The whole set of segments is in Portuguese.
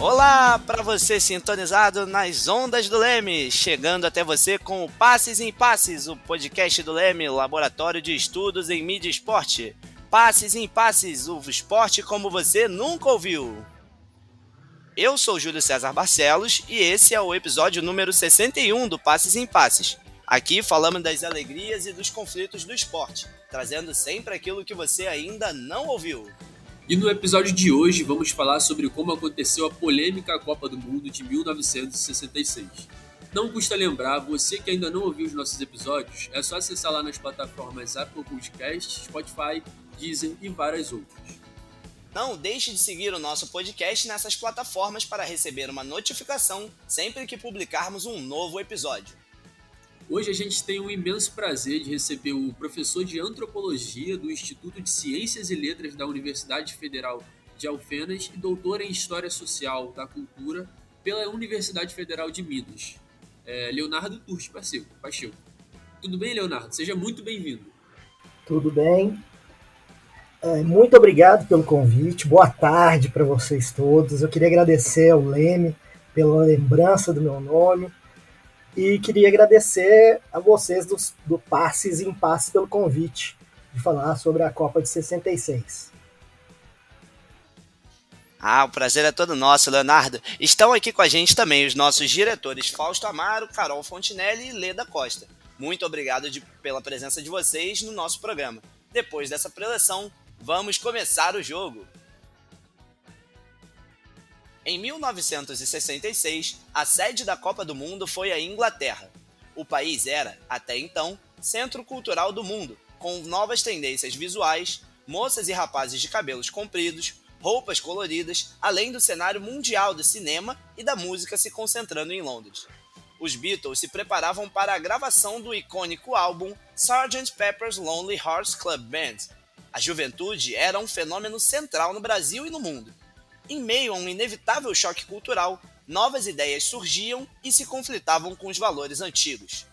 Olá para você sintonizado nas ondas do Leme, chegando até você com o Passes em Passes, o podcast do Leme, Laboratório de Estudos em Mídia e Esporte. Passes em Passes, o esporte como você nunca ouviu. Eu sou Júlio César Barcelos e esse é o episódio número 61 do Passes em Passes. Aqui falamos das alegrias e dos conflitos do esporte, trazendo sempre aquilo que você ainda não ouviu. E no episódio de hoje vamos falar sobre como aconteceu a polêmica Copa do Mundo de 1966. Não custa lembrar, você que ainda não ouviu os nossos episódios, é só acessar lá nas plataformas Apple Podcasts, Spotify, Deezer e várias outras. Não deixe de seguir o nosso podcast nessas plataformas para receber uma notificação sempre que publicarmos um novo episódio. Hoje a gente tem o imenso prazer de receber o professor de Antropologia do Instituto de Ciências e Letras da Universidade Federal de Alfenas e doutor em História Social da Cultura pela Universidade Federal de Minas, Leonardo Turci Pacheco. Tudo bem, Leonardo? Seja muito bem-vindo. Tudo bem. Muito obrigado pelo convite. Boa tarde para vocês todos. Eu queria agradecer ao Leme pela lembrança do meu nome. E queria agradecer a vocês do Passes em Passes pelo convite de falar sobre a Copa de 66. O prazer é todo nosso, Leonardo. Estão aqui com a gente também os nossos diretores Fausto Amaro, Carol Fontinelli e Leda Costa. Muito obrigado pela presença de vocês no nosso programa. Depois dessa preleção, vamos começar o jogo. Em 1966, a sede da Copa do Mundo foi a Inglaterra. O país era, até então, centro cultural do mundo, com novas tendências visuais, moças e rapazes de cabelos compridos, roupas coloridas, além do cenário mundial do cinema e da música se concentrando em Londres. Os Beatles se preparavam para a gravação do icônico álbum Sgt. Pepper's Lonely Hearts Club Band. A juventude era um fenômeno central no Brasil e no mundo. Em meio a um inevitável choque cultural, novas ideias surgiam e se conflitavam com os valores antigos.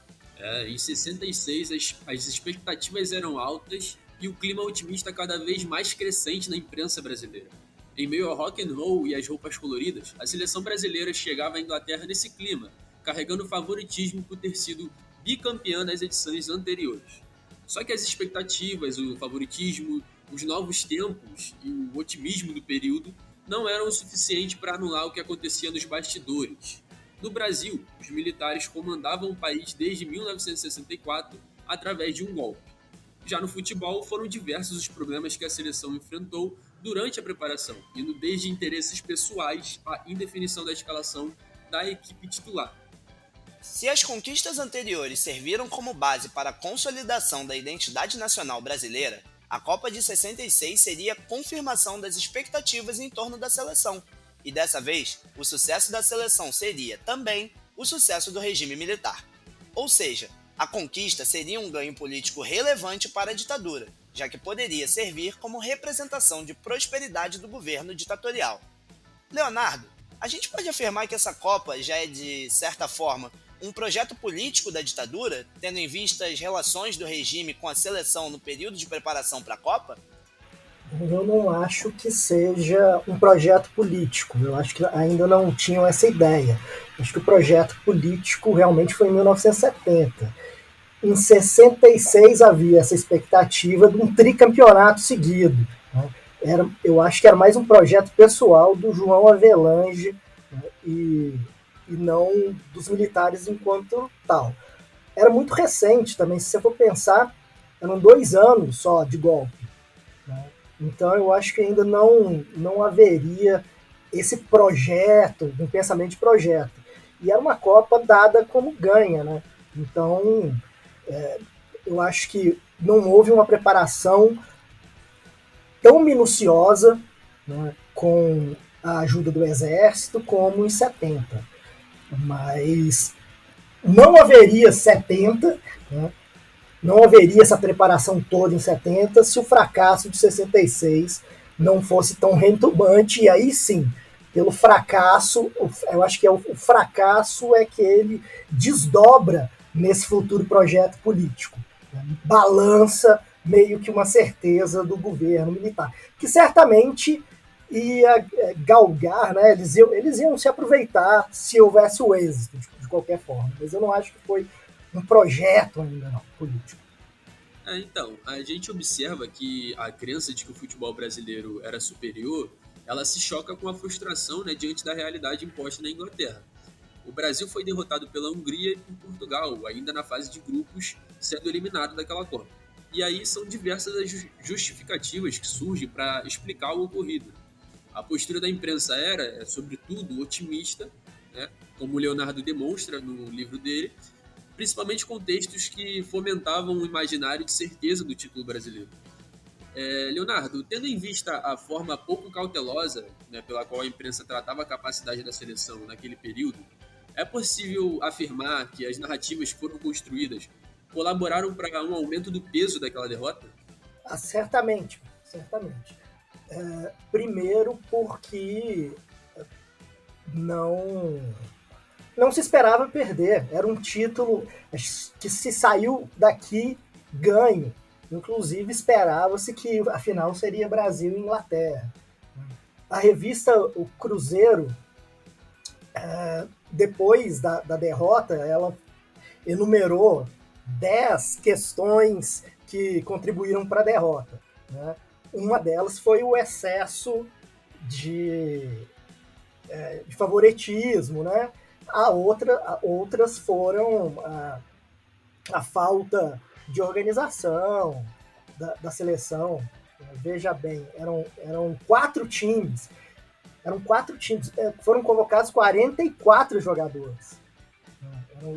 Em 66, as expectativas eram altas e o clima otimista cada vez mais crescente na imprensa brasileira. Em meio ao rock and roll e às roupas coloridas, a seleção brasileira chegava à Inglaterra nesse clima, carregando favoritismo por ter sido bicampeã nas edições anteriores. Só que as expectativas, o favoritismo, os novos tempos e o otimismo do período não eram o suficiente para anular o que acontecia nos bastidores. No Brasil, os militares comandavam o país desde 1964 através de um golpe. Já no futebol, foram diversos os problemas que a seleção enfrentou durante a preparação, indo desde interesses pessoais à indefinição da escalação da equipe titular. Se as conquistas anteriores serviram como base para a consolidação da identidade nacional brasileira, a Copa de 66 seria a confirmação das expectativas em torno da seleção. E dessa vez, o sucesso da seleção seria também o sucesso do regime militar. Ou seja, a conquista seria um ganho político relevante para a ditadura, já que poderia servir como representação de prosperidade do governo ditatorial. Leonardo, a gente pode afirmar que essa Copa já é, de certa forma, um projeto político da ditadura, tendo em vista as relações do regime com a seleção no período de preparação para a Copa? Eu não acho que seja um projeto político. Eu acho que ainda não tinham essa ideia. Acho que o projeto político realmente foi em 1970. Em 66 havia essa expectativa de um tricampeonato seguido. Eu acho que era mais um projeto pessoal do João Avelange, e não dos militares enquanto tal. Era muito recente também, se você for pensar, eram 2 anos só de golpe. Então eu acho que ainda não haveria esse projeto, um pensamento de projeto. E era uma Copa dada como ganha, né? Então eu acho que não houve uma preparação tão minuciosa, né, com a ajuda do Exército como em 70. Mas não haveria 70, né? Não haveria essa preparação toda em 70 se o fracasso de 66 não fosse tão retumbante. E aí sim, pelo fracasso, eu acho que o fracasso é que ele desdobra nesse futuro projeto político, né? Balança meio que uma certeza do governo militar, que certamente ia galgar, né? Eles iam se aproveitar se houvesse o êxito, de qualquer forma. Mas eu não acho que foi um projeto ainda, não, político. Então, a gente observa que a crença de que o futebol brasileiro era superior, ela se choca com a frustração, né, diante da realidade imposta na Inglaterra. O Brasil foi derrotado pela Hungria e por Portugal, ainda na fase de grupos, sendo eliminado daquela Copa. E aí são diversas as justificativas que surgem para explicar o ocorrido. A postura da imprensa era, sobretudo, otimista, né, como o Leonardo demonstra no livro dele, principalmente com textos que fomentavam o imaginário de certeza do título brasileiro. Leonardo, tendo em vista a forma pouco cautelosa, né, pela qual a imprensa tratava a capacidade da seleção naquele período, é possível afirmar que as narrativas que foram construídas colaboraram para um aumento do peso daquela derrota? Certamente, certamente. Primeiro porque não se esperava perder. Era um título que se saiu daqui ganho. Inclusive esperava-se que a final seria Brasil e Inglaterra. A revista O Cruzeiro, depois da derrota, ela enumerou 10 questões que contribuíram para a derrota. Né? Uma delas foi o excesso de favoritismo, né? Outras foram a falta de organização da seleção. Veja bem, eram 4 times. Foram convocados 44 jogadores.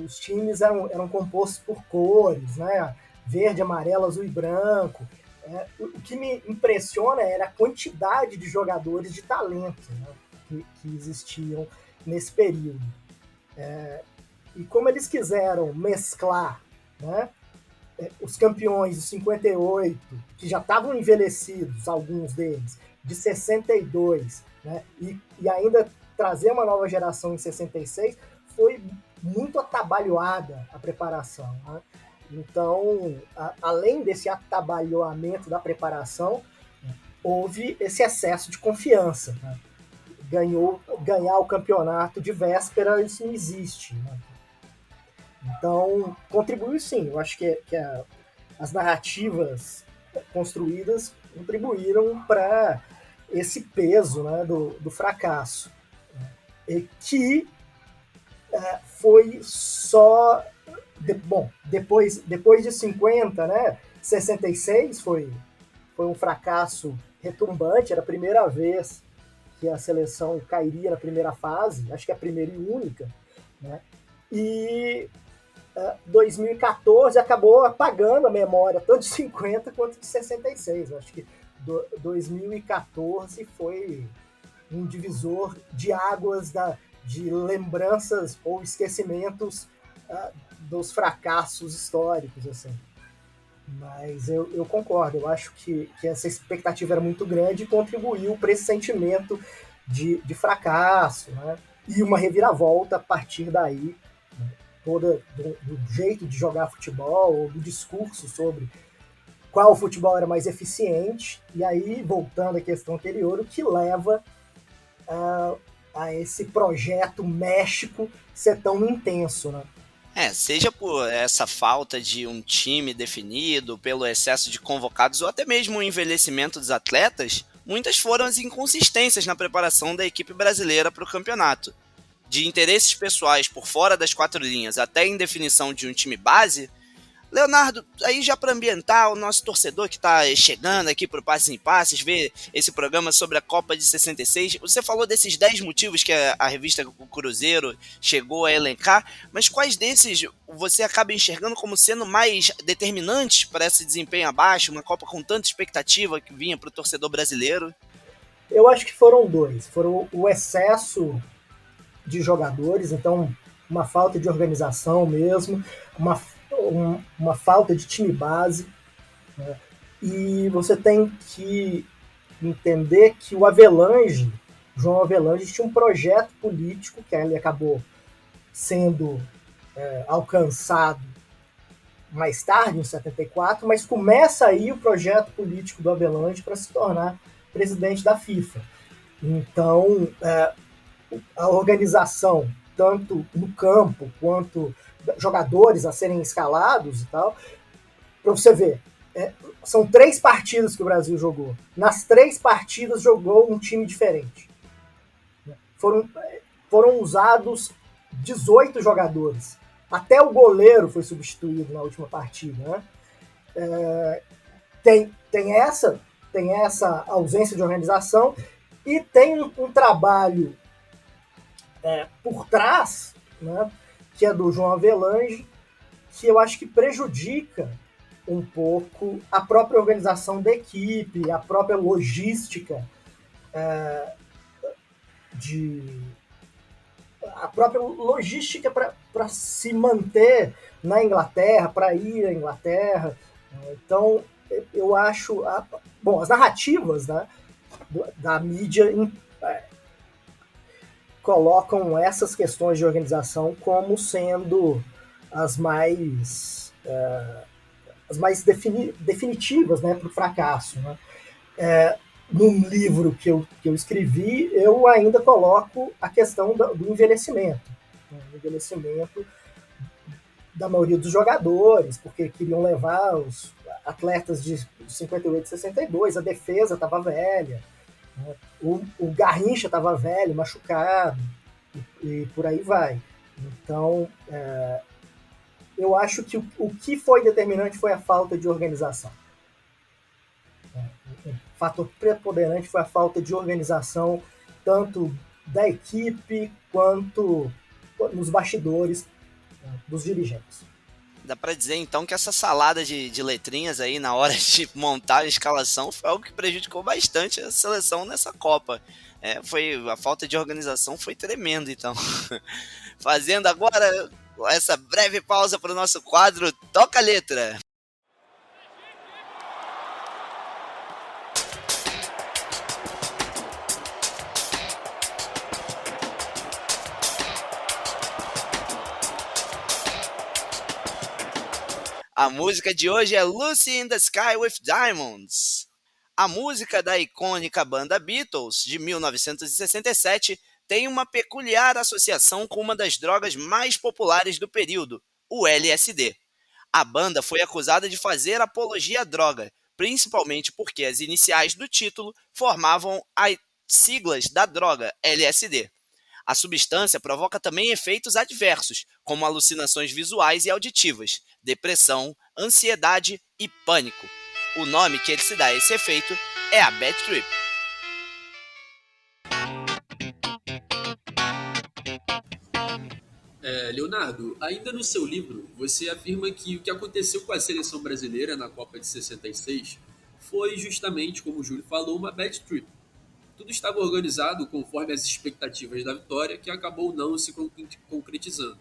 Os times eram compostos por cores, né? Verde, amarelo, azul e branco. O que me impressiona era a quantidade de jogadores de talento, né, que existiam nesse período. E como eles quiseram mesclar, né, os campeões de 58, que já estavam envelhecidos, alguns deles, de 62, né, e ainda trazer uma nova geração em 66, foi muito atabalhoada a preparação. Né? Então, além desse atabalhoamento da preparação, houve esse excesso de confiança. Né? Ganhar o campeonato de véspera, isso não existe. Né? Então, contribuiu sim. Eu acho que as narrativas construídas contribuíram para esse peso, né, do fracasso. E que foi só... depois de 50, né, 66 foi um fracasso retumbante. Era a primeira vez que a seleção cairia na primeira fase, acho que é a primeira e única, né? E 2014 acabou apagando a memória, tanto de 50 quanto de 66. Eu acho que 2014 foi um divisor de águas de lembranças ou esquecimentos dos fracassos históricos, assim. Mas eu concordo, eu acho que essa expectativa era muito grande e contribuiu para esse sentimento de fracasso, né? E uma reviravolta a partir daí, né? Toda do jeito de jogar futebol, do discurso sobre qual futebol era mais eficiente, e aí, voltando à questão anterior, o que leva a esse projeto México ser tão intenso, né? Seja por essa falta de um time definido, pelo excesso de convocados ou até mesmo o envelhecimento dos atletas, muitas foram as inconsistências na preparação da equipe brasileira para o campeonato. De interesses pessoais por fora das 4 linhas até a indefinição de um time base. Leonardo, aí já para ambientar o nosso torcedor que está chegando aqui para o Passes em Passes, ver esse programa sobre a Copa de 66, você falou desses 10 motivos que a revista O Cruzeiro chegou a elencar, mas quais desses você acaba enxergando como sendo mais determinantes para esse desempenho abaixo, uma Copa com tanta expectativa que vinha para o torcedor brasileiro? Eu acho que foram 2. Foram o excesso de jogadores, então uma falta de organização mesmo, uma falta de time base, né? E você tem que entender que o João Avelange, tinha um projeto político que ele acabou sendo alcançado mais tarde, em 74, mas começa aí o projeto político do Avelange para se tornar presidente da FIFA. Então, a organização, tanto no campo quanto jogadores a serem escalados e tal, para você ver, são 3 partidas que o Brasil jogou. Nas 3 partidas jogou um time diferente. Foram usados 18 jogadores. Até o goleiro foi substituído na última partida. Né? Tem essa ausência de organização e tem um trabalho por trás, né, que é do João Avelange, que eu acho que prejudica um pouco a própria organização da equipe, a própria logística a própria logística para se manter na Inglaterra, para ir à Inglaterra. Então, eu acho... as narrativas, né, da mídia colocam essas questões de organização como sendo as mais definitivas, né, para o fracasso. Né? No livro que eu escrevi, eu ainda coloco a questão do envelhecimento. O envelhecimento da maioria dos jogadores, porque queriam levar os atletas de 58 e 62, a defesa estava velha, né? O Garrincha estava velho, machucado, e por aí vai. Então, eu acho que o que foi determinante foi a falta de organização. O fator preponderante foi a falta de organização, tanto da equipe quanto nos bastidores dos dirigentes. Dá para dizer então que essa salada de letrinhas aí na hora de montar a escalação foi algo que prejudicou bastante a seleção nessa Copa. A falta de organização foi tremenda, então. Fazendo agora essa breve pausa para o nosso quadro Toca a Letra. A música de hoje é Lucy in the Sky with Diamonds. A música da icônica banda Beatles, de 1967, tem uma peculiar associação com uma das drogas mais populares do período, o LSD. A banda foi acusada de fazer apologia à droga, principalmente porque as iniciais do título formavam as siglas da droga, LSD. A substância provoca também efeitos adversos, como alucinações visuais e auditivas, depressão, ansiedade e pânico. O nome que ele se dá a esse efeito é a Bad Trip. Leonardo, ainda no seu livro, você afirma que o que aconteceu com a seleção brasileira na Copa de 66 foi justamente, como o Júlio falou, uma bad trip. Tudo estava organizado conforme as expectativas da vitória, que acabou não se concretizando.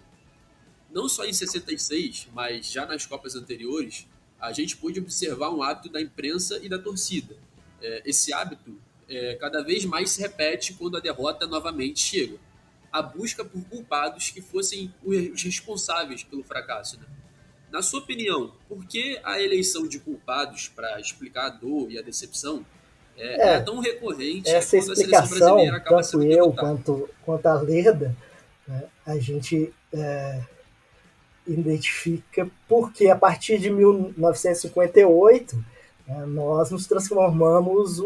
Não só em 66, mas já nas Copas anteriores, a gente pôde observar um hábito da imprensa e da torcida. Esse hábito cada vez mais se repete quando a derrota novamente chega. A busca por culpados que fossem os responsáveis pelo fracasso. Né? Na sua opinião, por que a eleição de culpados para explicar a dor e a decepção é tão recorrente essa quando a seleção brasileira acaba tanto sendo eu derrotada? quanto a Leda, né, a gente identifica porque a partir de 1958 nós nos transformamos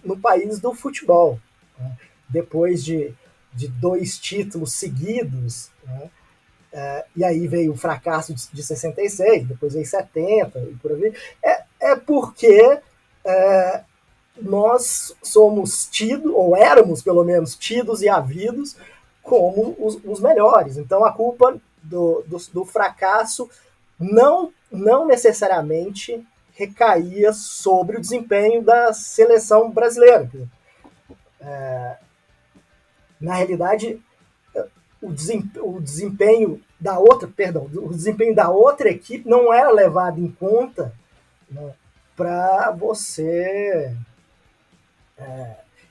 no país do futebol. Né? Depois de 2 títulos seguidos, né? E aí veio o fracasso de 66, depois veio 70 e por aí. Porque nós somos tidos, ou éramos pelo menos tidos e havidos, como os melhores. Então a culpa do fracasso não necessariamente recaía sobre o desempenho da seleção brasileira. Na realidade, o desempenho da outra equipe não era levado em conta, né, para você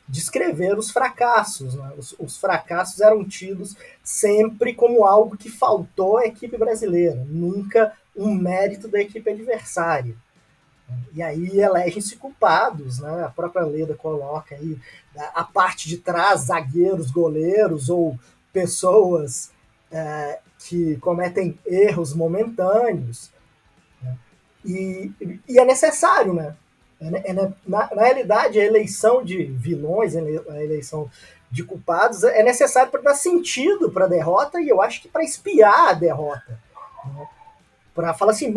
descrever os fracassos. Né? Os fracassos eram tidos sempre como algo que faltou à equipe brasileira, nunca um mérito da equipe adversária. E aí elegem-se culpados, né? A própria Leda coloca aí a parte de trás, zagueiros, goleiros ou pessoas que cometem erros momentâneos. Né? E é necessário, né? Na realidade, a eleição de vilões, a eleição de culpados é necessário para dar sentido para a derrota e eu acho que para espiar a derrota. Né? Para falar assim,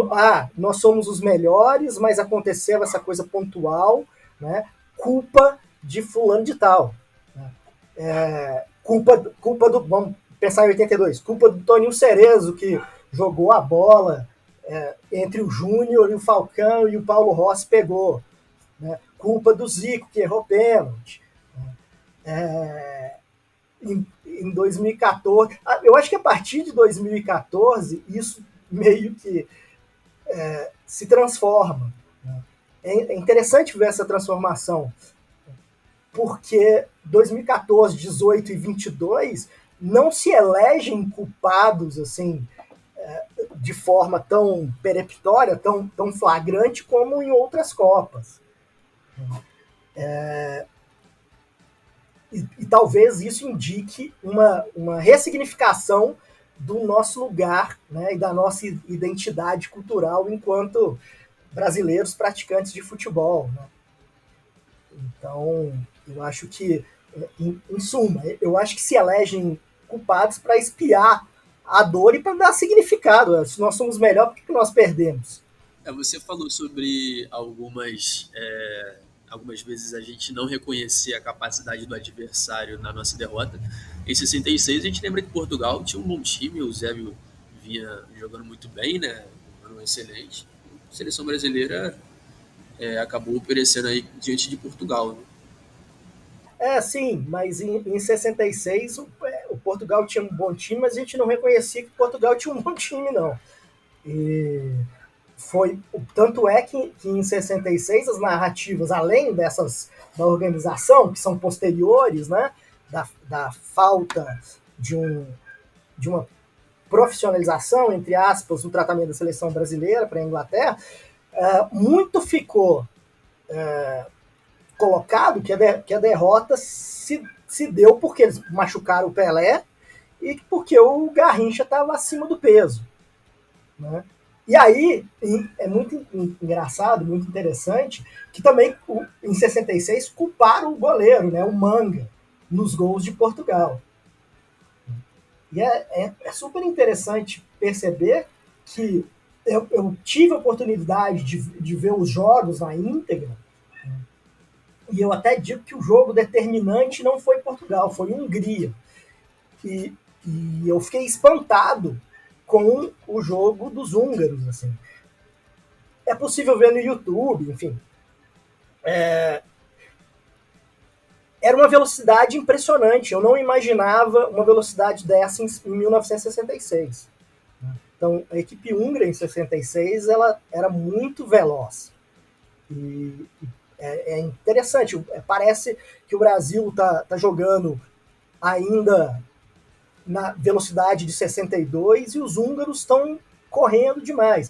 nós somos os melhores, mas aconteceu essa coisa pontual, né? Culpa de fulano de tal. Né? Culpa do, vamos pensar em 82, culpa do Toninho Cerezo, que jogou a bola entre o Júnior e o Falcão e o Paulo Rossi pegou. Né? Culpa do Zico, que errou pênalti. Em 2014, eu acho que a partir de 2014, isso meio que se transforma. Né? É interessante ver essa transformação, porque 2014, 18 e 22 não se elegem culpados assim de forma tão peremptória, tão flagrante como em outras Copas. E talvez isso indique uma ressignificação do nosso lugar, né, e da nossa identidade cultural enquanto brasileiros praticantes de futebol. Né? Então, eu acho que, em suma, eu acho que se elegem culpados para espiar a dor e para dar significado. Se nós somos melhores, por que nós perdemos? Você falou sobre algumas vezes a gente não reconhecer a capacidade do adversário na nossa derrota. Em 66, a gente lembra que Portugal tinha um bom time, o Eusébio vinha jogando muito bem, né? Um ano excelente. A seleção brasileira acabou perecendo aí diante de Portugal. Né? Sim, mas em 66 o Portugal tinha um bom time, mas a gente não reconhecia que Portugal tinha um bom time, não. Tanto é que em 66 as narrativas, além dessas da organização, que são posteriores, né, da falta de uma profissionalização, entre aspas, no tratamento da seleção brasileira para a Inglaterra, muito ficou colocado que a derrota se deu porque eles machucaram o Pelé e porque o Garrincha estava acima do peso. Né? E aí, é muito engraçado, muito interessante, que também, em 66, culparam o goleiro, né, o Manga, nos gols de Portugal. E é super interessante perceber que eu tive a oportunidade de ver os jogos na íntegra, e eu até digo que o jogo determinante não foi Portugal, foi Hungria. E eu fiquei espantado com o jogo dos húngaros. Assim. É possível ver no YouTube, enfim. Era uma velocidade impressionante. Eu não imaginava uma velocidade dessa em 1966. Então, a equipe húngara em 66 ela era muito veloz. E é interessante. Parece que o Brasil tá jogando ainda na velocidade de 62 e os húngaros estão correndo demais.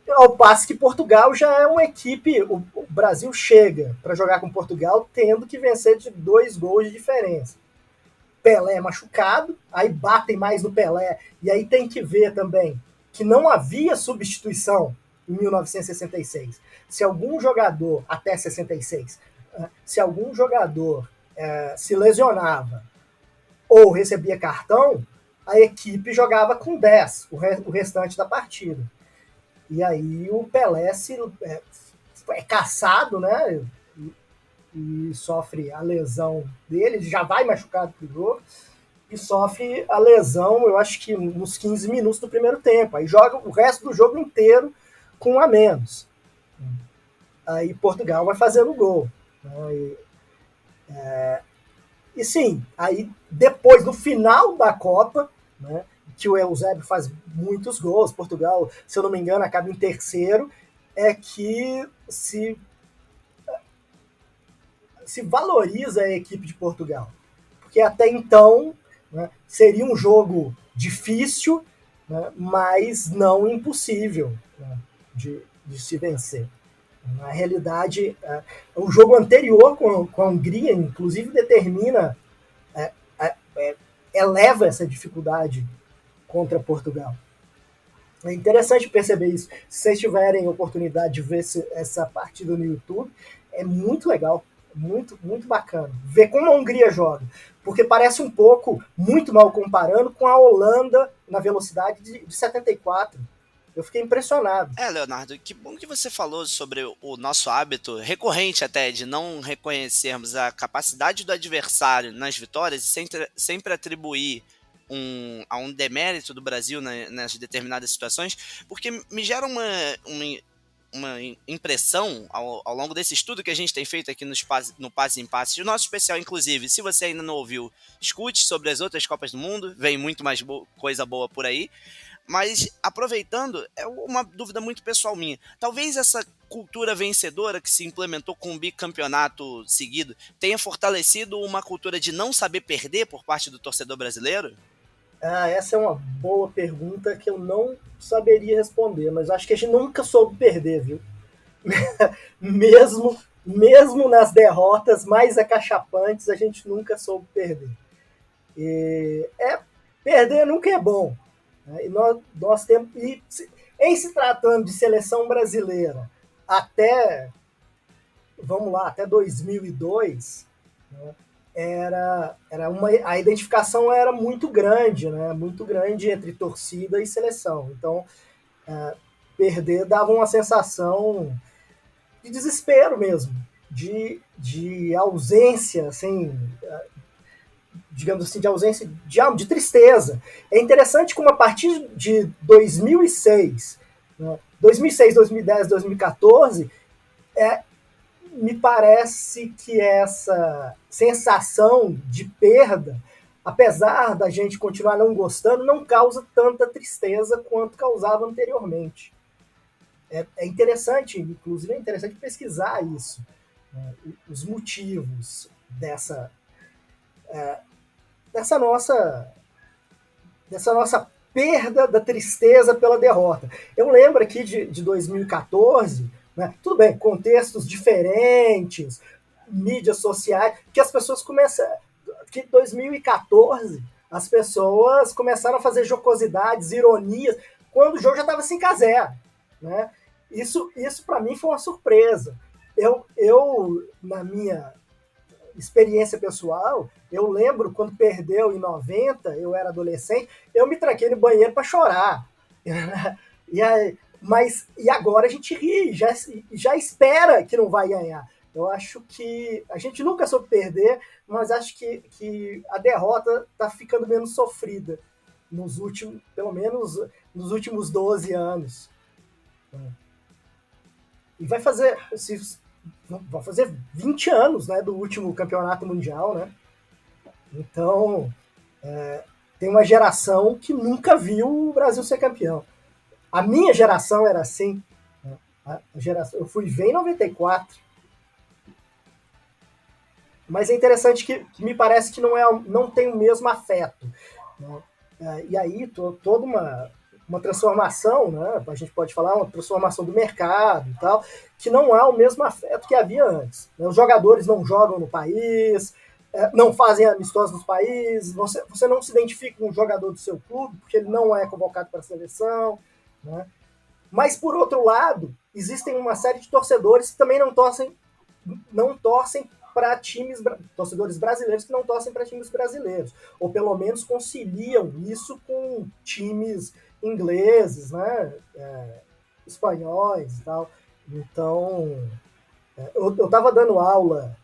Ao passo que Portugal já é uma equipe, o Brasil chega para jogar com Portugal tendo que vencer de 2 gols de diferença. Pelé machucado, aí batem mais no Pelé, e aí tem que ver também que não havia substituição em 1966. Se algum jogador, até 66, se algum jogador se lesionava ou recebia cartão, a equipe jogava com 10 o restante da partida. E aí o Pelé é caçado, né? E sofre a lesão dele, já vai machucado pro jogo, e sofre a lesão, eu acho que nos 15 minutos do primeiro tempo. Aí joga o resto do jogo inteiro com um a menos. Aí Portugal vai fazendo gol. Né? E sim, aí depois, no final da Copa, né, que o Eusébio faz muitos gols, Portugal, se eu não me engano, acaba em terceiro, é que se valoriza a equipe de Portugal. Porque até então, né, seria um jogo difícil, né, mas não impossível, né, de se vencer. Na realidade, o jogo anterior com a Hungria, inclusive, determina, é, eleva essa dificuldade contra Portugal. É interessante perceber isso. Se vocês tiverem oportunidade de ver essa partida no YouTube, é muito legal, muito, muito bacana. Ver como a Hungria joga. Porque parece um pouco, muito mal comparando, com a Holanda na velocidade de 74. Eu fiquei impressionado. Leonardo, que bom que você falou sobre o nosso hábito recorrente até de não reconhecermos a capacidade do adversário nas vitórias e sempre atribuir a um demérito do Brasil nas determinadas situações, porque me gera uma impressão ao longo desse estudo que a gente tem feito aqui no Passe em Passe, o nosso especial, inclusive, se você ainda não ouviu, escute sobre as outras Copas do Mundo, vem muito mais coisa boa por aí. Mas, aproveitando, é uma dúvida muito pessoal minha. Talvez essa cultura vencedora que se implementou com um bicampeonato seguido tenha fortalecido uma cultura de não saber perder por parte do torcedor brasileiro? Essa é uma boa pergunta que eu não saberia responder, mas acho que a gente nunca soube perder, viu? mesmo nas derrotas mais acachapantes, a gente nunca soube perder. Perder nunca é bom. Né? E nós temos. Em se tratando de seleção brasileira, vamos lá, até 2002, né, a identificação era muito grande, né? Muito grande entre torcida e seleção. Então, perder dava uma sensação de desespero mesmo, de ausência, assim, digamos assim, de ausência de tristeza. É interessante como a partir de 2006, né, 2006, 2010, 2014, me parece que essa sensação de perda, apesar da gente continuar não gostando, não causa tanta tristeza quanto causava anteriormente. É interessante, inclusive é interessante pesquisar isso, né, os motivos dessa nossa perda da tristeza pela derrota. Eu lembro aqui de 2014, né, tudo bem, contextos diferentes, mídias sociais, que as pessoas começaram, que 2014 as pessoas começaram a fazer jocosidades, ironias, quando o jogo já estava 5-0, né? Isso para mim foi uma surpresa. Na minha experiência pessoal, eu lembro quando perdeu em 90, eu era adolescente, eu me tranquei no banheiro para chorar. E agora a gente ri, já espera que não vai ganhar. Eu acho que a gente nunca soube perder, mas acho que a derrota está ficando menos sofrida pelo menos nos últimos 12 anos. E vai fazer 20 anos, né, do último campeonato mundial, né? Então, tem uma geração que nunca viu o Brasil ser campeão. A minha geração era assim. Né? Eu fui ver em 94. Mas é interessante que me parece que não tem o mesmo afeto. Né? E aí, toda uma transformação, né? A gente pode falar, uma transformação do mercado e tal, que não há o mesmo afeto que havia antes. Né? Os jogadores não jogam no país, não fazem amistosos nos países, você não se identifica com um jogador do seu clube, porque ele não é convocado para a seleção. Né? Mas, por outro lado, existem uma série de torcedores que também não torcem para torcedores brasileiros que não torcem para times brasileiros, ou pelo menos conciliam isso com times ingleses, né, espanhóis e tal. Então, eu estava dando aula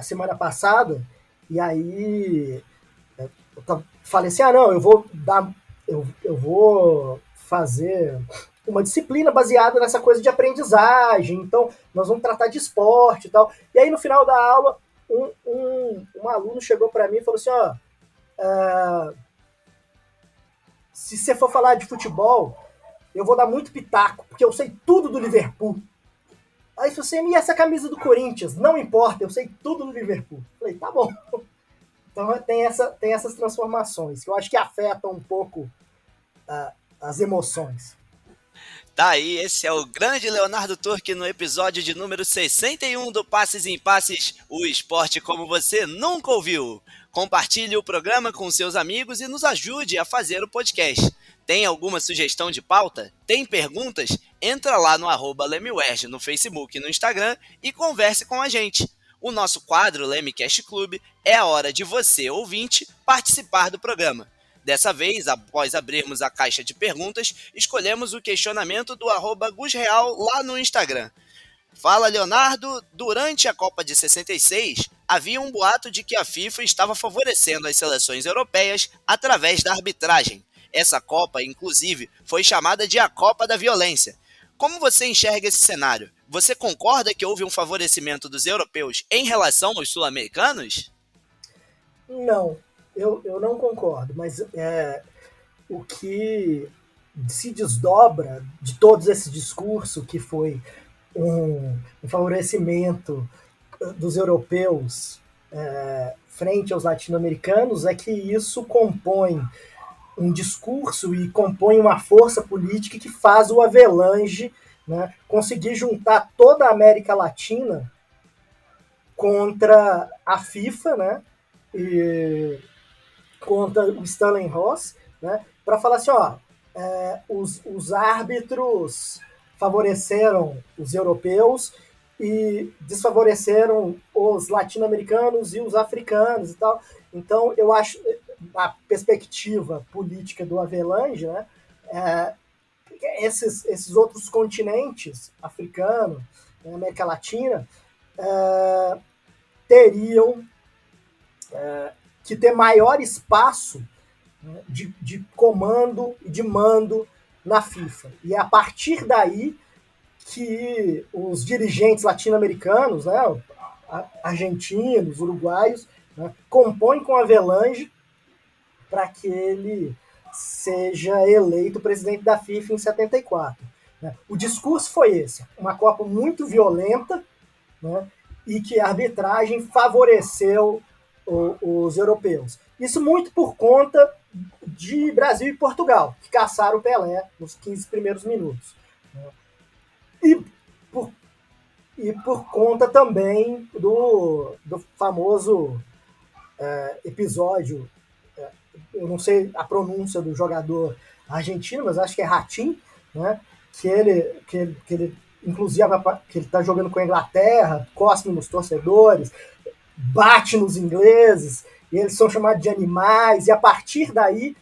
semana passada, e aí eu falei assim, não, eu vou fazer uma disciplina baseada nessa coisa de aprendizagem, então nós vamos tratar de esporte e tal. E aí no final da aula, um aluno chegou para mim e falou assim, se você for falar de futebol, eu vou dar muito pitaco, porque eu sei tudo do Liverpool. Aí você me essa camisa do Corinthians, não importa, eu sei tudo do Liverpool. Falei, tá bom. Então tem essas transformações, que eu acho que afetam um pouco as emoções. Tá aí, esse é o grande Leonardo Turque no episódio de número 61 do Passes em Passes, o esporte como você nunca ouviu. Compartilhe o programa com seus amigos e nos ajude a fazer o podcast. Tem alguma sugestão de pauta? Tem perguntas? Entra lá no @LemeWerge no Facebook e no Instagram e converse com a gente. O nosso quadro LemeCast Club é a hora de você, ouvinte, participar do programa. Dessa vez, após abrirmos a caixa de perguntas, escolhemos o questionamento do @GusReal lá no Instagram. Fala, Leonardo, durante a Copa de 66, havia um boato de que a FIFA estava favorecendo as seleções europeias através da arbitragem. Essa Copa, inclusive, foi chamada de a Copa da Violência. Como você enxerga esse cenário? Você concorda que houve um favorecimento dos europeus em relação aos sul-americanos? Não, eu não concordo, mas o que se desdobra de todos esse discurso que foi um favorecimento dos europeus frente aos latino-americanos é que isso compõe um discurso e compõe uma força política que faz o Avelange, né, conseguir juntar toda a América Latina contra a FIFA, né, e contra o Stanley Ross, né, para falar assim, os árbitros favoreceram os europeus e desfavoreceram os latino-americanos e os africanos e tal. Então, eu acho, a perspectiva política do Avelange, né, esses outros continentes, africano, América Latina, teriam que ter maior espaço, né, de comando e de mando na FIFA. E é a partir daí que os dirigentes latino-americanos, né, argentinos, uruguaios, né, compõem com a Avelange para que ele seja eleito presidente da FIFA em 74. Né. O discurso foi esse, uma Copa muito violenta, né, e que a arbitragem favoreceu os europeus. Isso muito por conta de Brasil e Portugal, que caçaram o Pelé nos 15 primeiros minutos. E por conta também do famoso episódio, eu não sei a pronúncia do jogador argentino, mas acho que é Ratim, né? que ele inclusive que ele está jogando com a Inglaterra, cospe nos torcedores, bate nos ingleses, e eles são chamados de animais, e a partir daí,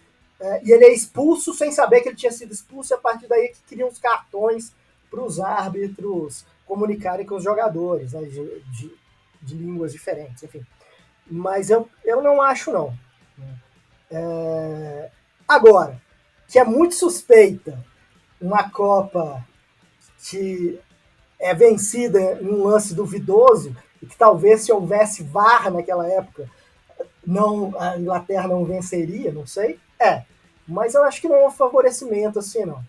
e ele é expulso sem saber que ele tinha sido expulso, e a partir daí que criam os cartões para os árbitros comunicarem com os jogadores, né, de línguas diferentes, enfim. Mas eu não acho, não. Agora, que é muito suspeita uma Copa que é vencida em um lance duvidoso, e que talvez se houvesse VAR naquela época, a Inglaterra não venceria, não sei. Mas eu acho que não é um favorecimento assim, não.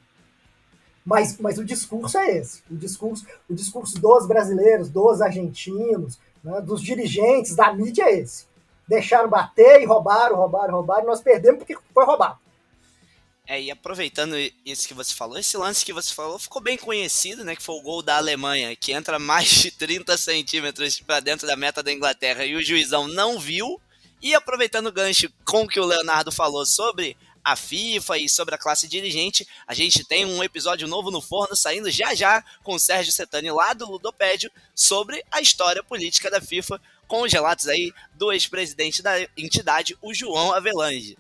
Mas o discurso é esse. O discurso dos brasileiros, dos argentinos, né, dos dirigentes, da mídia é esse. Deixaram bater e roubaram, e nós perdemos porque foi roubado. E aproveitando isso que você falou, esse lance que você falou ficou bem conhecido, né? Que foi o gol da Alemanha, que entra mais de 30 centímetros para dentro da meta da Inglaterra e o juizão não viu. E aproveitando o gancho com o que o Leonardo falou sobre a FIFA e sobre a classe dirigente, a gente tem um episódio novo no forno saindo já com o Sérgio Setani lá do Ludopédio sobre a história política da FIFA, com os relatos aí do ex-presidente da entidade, o João Avelange.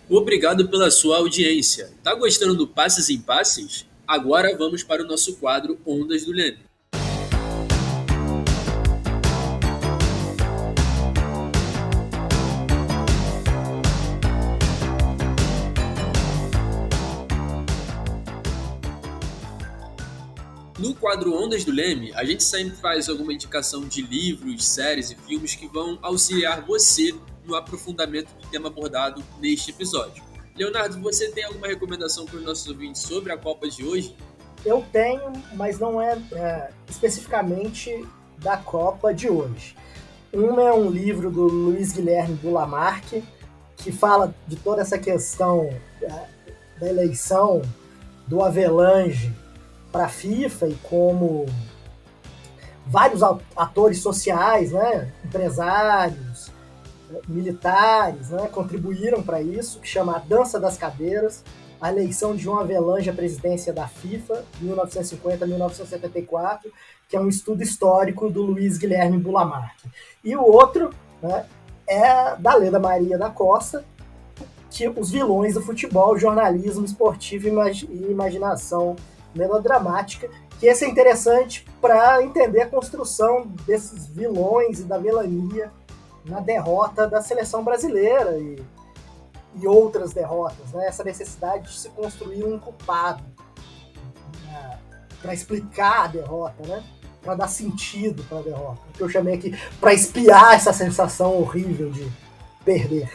Obrigado pela sua audiência. Tá gostando do Passes em Passes? Agora vamos para o nosso quadro Ondas do Leme. No quadro Ondas do Leme, a gente sempre faz alguma indicação de livros, séries e filmes que vão auxiliar você no aprofundamento do tema abordado neste episódio. Leonardo, você tem alguma recomendação para os nossos ouvintes sobre a Copa de hoje? Eu tenho, mas não é especificamente da Copa de hoje. É um livro do Luiz Guilherme Dulamarque, que fala de toda essa questão da eleição do Avelange para a FIFA e como vários atores sociais, né, empresários, militares, né, contribuíram para isso, que chama a Dança das Cadeiras, a eleição de João Avelange à presidência da FIFA, 1950 a 1974, que é um estudo histórico do Luiz Guilherme Bulamarque. E o outro, né, é da Leda Maria da Costa, que os vilões do futebol, jornalismo esportivo e imaginação melodramática, que esse é interessante para entender a construção desses vilões e da vilania na derrota da seleção brasileira e outras derrotas, né? Essa necessidade de se construir um culpado, né, para explicar a derrota, né? Para dar sentido para a derrota, que eu chamei aqui, para espiar essa sensação horrível de perder.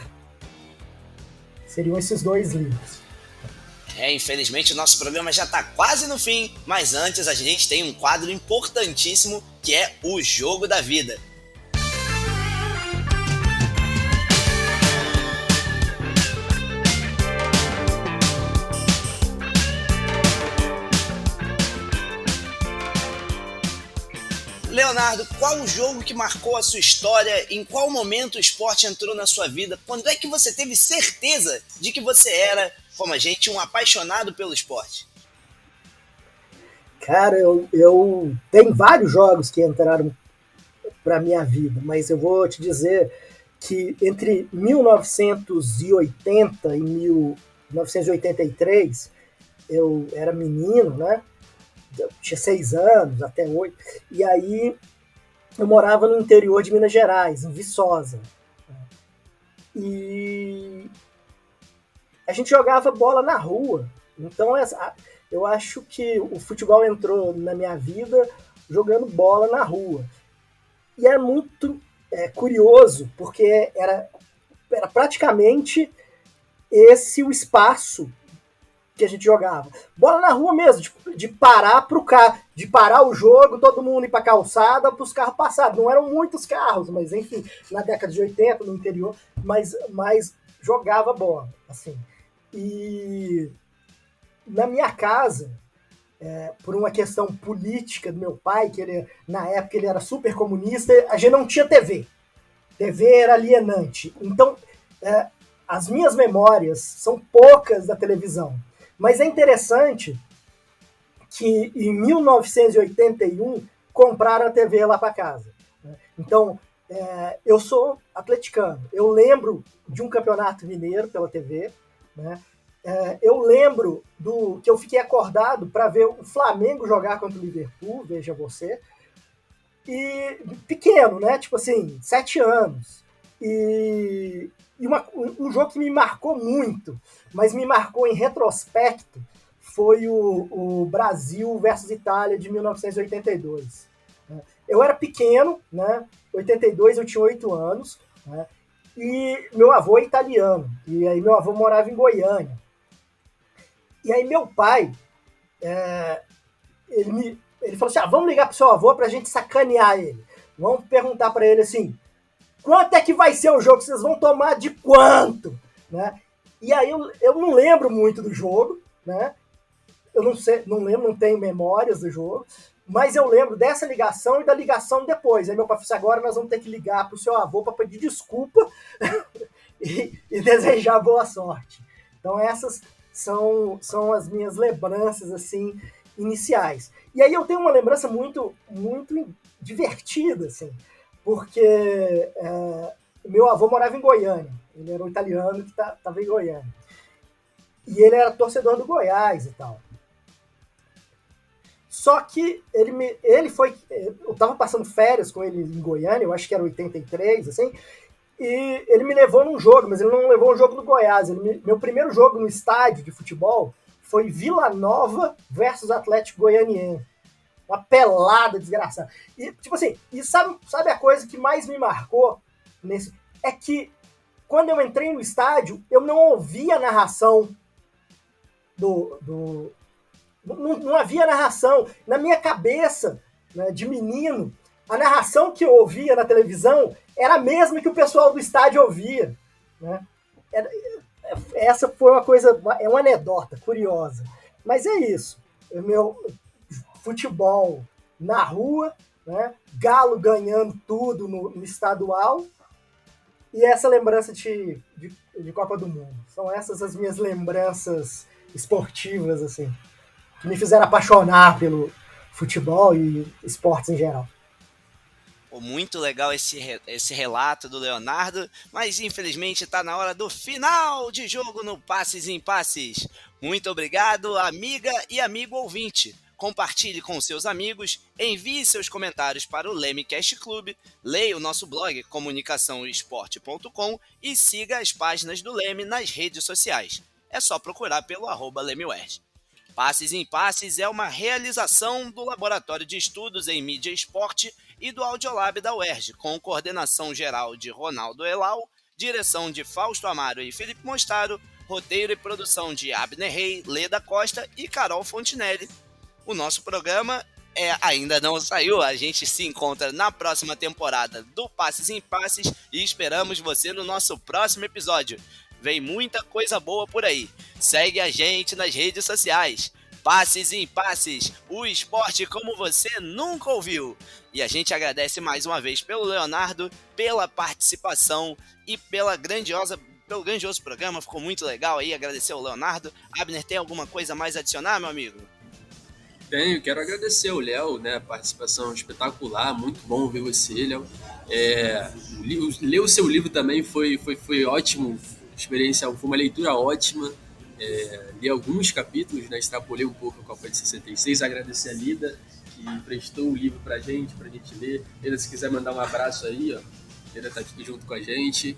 Seriam esses dois livros. Infelizmente o nosso programa já está quase no fim, mas antes a gente tem um quadro importantíssimo que é o Jogo da Vida. Leonardo, qual o jogo que marcou a sua história? Em qual momento o esporte entrou na sua vida? Quando é que você teve certeza de que você era, como a gente, um apaixonado pelo esporte? Cara, eu tenho vários jogos que entraram para minha vida, mas eu vou te dizer que entre 1980 e 1983, eu era menino, né? Eu tinha 6 anos, até 8, e aí eu morava no interior de Minas Gerais, em Viçosa. E a gente jogava bola na rua. Então eu acho que o futebol entrou na minha vida jogando bola na rua. E é muito curioso, porque era praticamente esse o espaço que a gente jogava. Bola na rua mesmo, de parar pro carro, de parar o jogo, todo mundo ir pra calçada, pros carros passarem. Não eram muitos carros, mas enfim, na década de 80, no interior, mas jogava bola, assim. E na minha casa, por uma questão política do meu pai, que na época ele era super comunista, a gente não tinha TV. TV era alienante. Então, as minhas memórias são poucas da televisão. Mas é interessante que em 1981 compraram a TV lá para casa. Então, eu sou atleticano. Eu lembro de um campeonato mineiro pela TV, né? Eu lembro que eu fiquei acordado para ver o Flamengo jogar contra o Liverpool, veja você, e pequeno, né? Tipo assim, 7 anos. E um jogo que me marcou muito, mas me marcou em retrospecto, foi o Brasil versus Itália de 1982. Eu era pequeno, né? 82 eu tinha 8 anos, né? E meu avô é italiano, e aí meu avô morava em Goiânia. E aí meu pai, ele falou assim, vamos ligar pro seu avô pra gente sacanear ele. Vamos perguntar para ele assim, quanto é que vai ser o jogo? Vocês vão tomar de quanto? Né? E aí eu não lembro muito do jogo, né? Eu não sei, não lembro, não tenho memórias do jogo, mas eu lembro dessa ligação e da ligação depois. Aí meu pai falou assim, agora nós vamos ter que ligar pro seu avô para pedir desculpa e desejar boa sorte. Então essas são as minhas lembranças assim iniciais. E aí eu tenho uma lembrança muito, muito divertida, assim, porque meu avô morava em Goiânia. Ele era um italiano que estava em Goiânia. E ele era torcedor do Goiás e tal. Só que ele foi... Eu estava passando férias com ele em Goiânia, eu acho que era 83, assim, e ele me levou num jogo, mas ele não levou um jogo do Goiás. Meu primeiro jogo no estádio de futebol foi Vila Nova versus Atlético Goianiense. Uma pelada desgraçada. E, tipo assim, sabe a coisa que mais me marcou nesse? É que quando eu entrei no estádio, eu não ouvia a narração não havia narração. Na minha cabeça, né, de menino, a narração que eu ouvia na televisão era a mesma que o pessoal do estádio ouvia. Né? Essa foi uma coisa, é uma anedota curiosa. Mas é isso. O meu futebol na rua, né? Galo ganhando tudo no estadual e essa lembrança de Copa do Mundo. São essas as minhas lembranças esportivas, assim, que me fizeram apaixonar pelo futebol e esportes em geral. Muito legal esse relato do Leonardo, mas infelizmente está na hora do final de jogo no Passes em Passes. Muito obrigado, amiga e amigo ouvinte. Compartilhe com seus amigos, envie seus comentários para o Lemecast Club, leia o nosso blog comunicaçãoesporte.com e siga as páginas do Leme nas redes sociais. É só procurar pelo @LemeWest. Passes em Passes é uma realização do Laboratório de Estudos em Mídia e Esporte e do Audiolab da UERJ, com coordenação geral de Ronaldo Elal, direção de Fausto Amaro e Felipe Mostaro, roteiro e produção de Abner Rey, Leda Costa e Carol Fontinelli. O nosso programa ainda não saiu, a gente se encontra na próxima temporada do Passes em Passes e esperamos você no nosso próximo episódio. Vem muita coisa boa por aí. Segue a gente nas redes sociais. Passes em Passes, o esporte como você nunca ouviu. E a gente agradece mais uma vez pelo Leonardo, pela participação e pelo grandioso programa. Ficou muito legal aí, agradecer ao Leonardo. Abner, tem alguma coisa mais a adicionar, meu amigo? Tenho, quero agradecer ao Léo, né, a participação espetacular, muito bom ver você, Léo. Ler o seu livro também foi ótimo, experiência, foi uma leitura ótima. Li alguns capítulos, né, extrapolei um pouco a Copa de 66, agradecer a Lida, que emprestou o livro pra gente ler. Lida, se quiser mandar um abraço aí, ó, Lida tá aqui junto com a gente.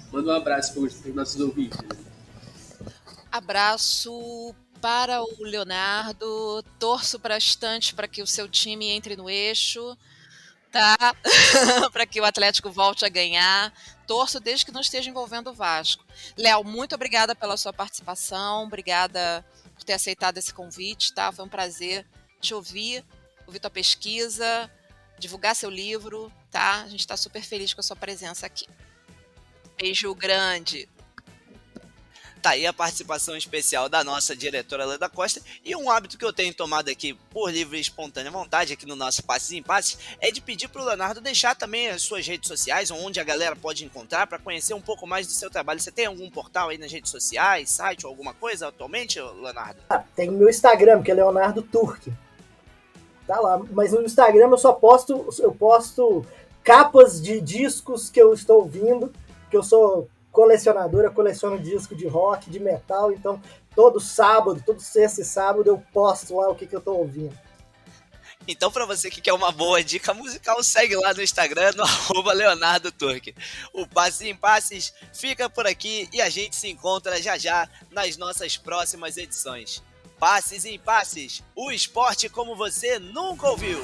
Manda um abraço para os nossos ouvintes. Abraço para o Leonardo, torço bastante para que o seu time entre no eixo, tá? Para que o Atlético volte a ganhar. Torço desde que não esteja envolvendo o Vasco. Léo, muito obrigada pela sua participação, obrigada por ter aceitado esse convite, tá? Foi um prazer te ouvir tua pesquisa, divulgar seu livro, tá? A gente está super feliz com a sua presença aqui. Beijo grande. Tá aí a participação especial da nossa diretora Leda Costa, e um hábito que eu tenho tomado aqui por livre e espontânea vontade aqui no nosso Passes em Passes é de pedir pro Leonardo deixar também as suas redes sociais, onde a galera pode encontrar para conhecer um pouco mais do seu trabalho. Você tem algum portal aí nas redes sociais, site ou alguma coisa atualmente, Leonardo? Tem o meu Instagram, que é Leonardo Turque. Tá lá, mas no Instagram eu posto capas de discos que eu estou ouvindo, que eu sou colecionador, eu coleciono disco de rock, de metal, então todo sexta e sábado eu posto lá o que eu tô ouvindo. Então, para você que quer uma boa dica musical, segue lá no Instagram, no @Leonardo Turque. O Passes em Passes fica por aqui e a gente se encontra já nas nossas próximas edições. Passes em Passes, o esporte como você nunca ouviu.